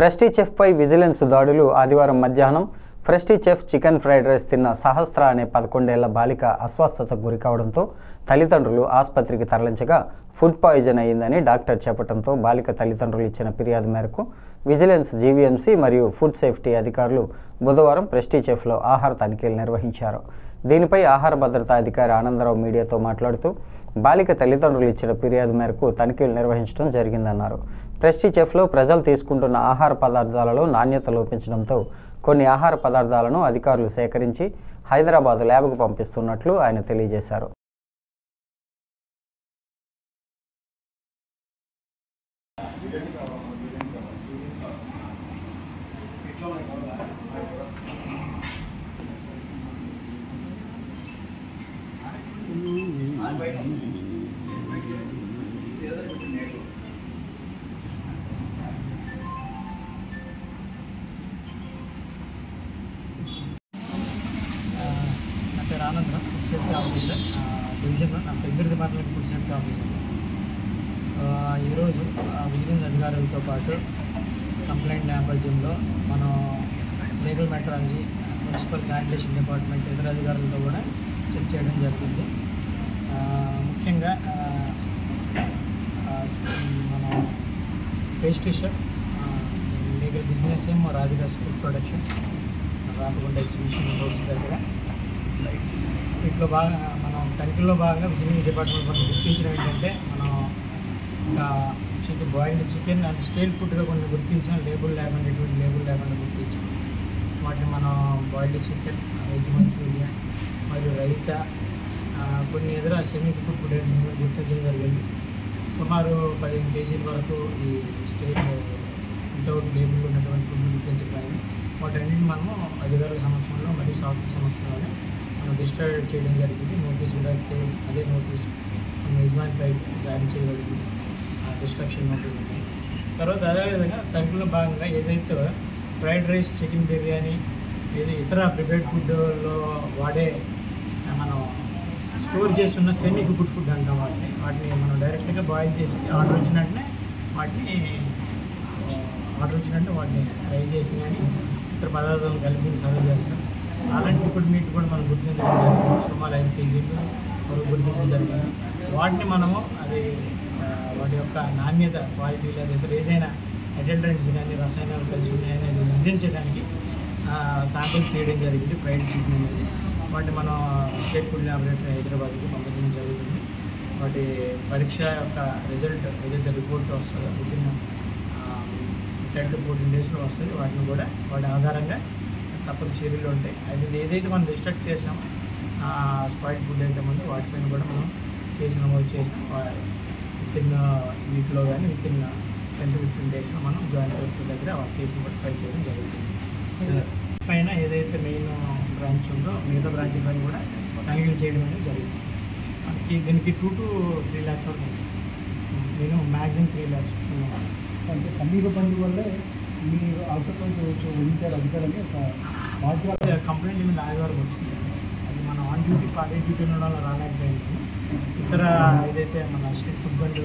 ప్రెస్టీ chef పై vigilance దాడులు. ఆదివారం మధ్యాహ్నం ప్రెస్టీ చెఫ్ చికెన్ ఫ్రైడ్ రైస్ తిన్న సహస్ర అనే 11 ఏళ్ల బాలిక అస్వస్థతకు గురికావడంతో తల్లిదండ్రులు ఆసుపత్రికి తరలించగా ఫుడ్ పాయిజన్ అయిందని డాక్టర్ చెప్పడంతో బాలిక తల్లిదండ్రులు ఇచ్చిన ఫిర్యాదు మేరకు విజిలెన్స్, జీవీఎంసీ మరియు ఫుడ్ సేఫ్టీ అధికారులు బుధవారం ప్రెస్టీ చెఫ్లో ఆహార తనిఖీలు నిర్వహించారు. దీనిపై ఆహార భద్రతా అధికారి ఆనందరావు మీడియాతో మాట్లాడుతూ బాలిక తల్లిదండ్రులు ఇచ్చిన ఫిర్యాదు మేరకు తనిఖీలు నిర్వహించడం జరిగిందన్నారు. ప్రెస్టీ చెఫ్లో ప్రజలు తీసుకుంటున్న ఆహార పదార్థాలలో నాణ్యత లోపించడంతో కొన్ని ఆహార పదార్థాలను అధికారులు సేకరించి హైదరాబాద్ ల్యాబ్కు పంపిస్తున్నట్లు ఆయన తెలియజేశారు. నా పేరు ఆనందరావు, ఫుడ్ సేఫ్టీ ఆఫీసర్, డివిజన్లో నా పెద్దరి డిపార్ట్మెంట్ ఫుడ్ సేఫ్టీ ఆఫీసర్. ఈరోజు విజిలెన్స్ అధికారులతో పాటు కంప్లైంట్ నేపథ్యంలో మనం legal metrology, municipal sanitation department ఇతర అధికారులతో కూడా చెక్ చేయడం జరిగింది. ముఖ్యంగా మన పేస్ట్రీ షెఫ్, లీగల్ బిజినెస్ ఏమో Radhika's food production, Ramagunda exhibition roads దగ్గర వీటిలో బాగా మనం తనిఖీలో భాగంగా విజిలెన్స్ డిపార్ట్మెంట్ మనం గుర్తించడం ఏంటంటే, మనం బాయిల్డ్ చికెన్ అండ్ స్టేల్ ఫుడ్గా కొన్ని గుర్తించాం. లేబుల్ లేకుండా గుర్తించాం. వాటిని మనం బాయిల్డ్ చికెన్, వెజ్ మంచూరియా మరియు రైతా, కొన్ని ఎదుర సెమీ కుక్డ్ ఫుడ్ గుర్తించడం జరిగింది. సుమారు 15 కేజీల వరకు ఈ స్టేట్ వితౌట్ లేబుల్ ఉన్నటువంటి ఫుడ్ గుర్తించడం. వాటన్నింటిని మనము అధికారుల సమక్షంలో మరియు సాఫ్ట్ సమక్షంలోనే మనం డిస్ట్రాక్ట్ చేయడం జరిగింది. నోటీస్ కూడా సేమ్ అదే నోటీస్ మన యజమానిపై జారీ చేయగలిగింది, డిస్ట్రక్షన్ నోటీస్ ఉంది. తర్వాత అదేవిధంగా తనిఖీలో భాగంగా ఏదైతే ఫ్రైడ్ రైస్, చికెన్ బిర్యానీ, ఏది ఇతర ప్రిపేర్డ్ ఫుడ్లో వాడే మనం స్టోర్ చేసి ఉన్న సెమీ కుక్డ్ ఫుడ్ అంటాం వాటిని మనం డైరెక్ట్గా బాయిల్ చేసి ఆర్డర్ వచ్చినట్టే వాటిని ఫ్రై చేసి కానీ ఇతర పదార్థాలు కలిపి సర్వ్ చేస్తాం. అలాంటి కుక్డ్ మీట్ కూడా మనం గుర్తించడం జరిగింది. సుమారు 5 కేజీలు వరకు గుర్తించడం జరిగింది. వాటిని మనము అది వాటి యొక్క నాణ్యత, క్వాలిటీ లేదా ఇతర ఏదైనా అటెండెంట్స్ కానీ రసాయనాలు కలిసి ఉన్నాయని నిర్ధారించడానికి శాంపిల్ తీయడం జరిగింది. ఫ్రైడ్ చికెన్ అనేది వాటిని మనం స్టేట్ ఫుడ్ ల్యాబొరేటరీ హైదరాబాద్కి పంపించడం జరుగుతుంది. వాటి పరీక్ష యొక్క రిజల్ట్ ఏదైతే రిపోర్ట్ వస్తుందో వితిన్ 10 to 14 డేస్లో వస్తుంది. వాటిని కూడా వాటి ఆధారంగా తప్పని చర్యలు ఉంటాయి. అది ఏదైతే మనం డిస్ట్రక్ట్ చేసామో స్పాయిల్డ్ ఫుడ్ అయితే ముందు వాటిపైన కూడా మనం కేసు నమోదు చేసాం. వితిన్ వీక్లో కానీ వితిన్ 10 to 15 డేస్లో మనం జాయింట్ కలెక్టర్ దగ్గర ఆ కేసును కూడా ఫైల్ చేయడం జరుగుతుంది. పైన ఏదైతే మెయిన్ బ్రాంచ్ ఉందో మిగతా బ్రాంచ్ పైన కూడా తనిఖీలు చేయడం అనేది జరిగింది. దీనికి 2 to 3 lakhs వరకు ఉంది. నేను మ్యాక్సిమం 3 lakhs అంటే సమీప బంధువు వల్లే మీరు అలసత్వం వహించారు అధికారులు. ఒక కంప్లైంట్ మీద ఆదివారం వచ్చింది. అది మనం ఆన్ డ్యూటీ, కాలేజ్ డ్యూటీ ఉండడం వల్ల రాలేకపోయింది. ఇతర ఏదైతే మన స్ట్రీట్ ఫుడ్ బండి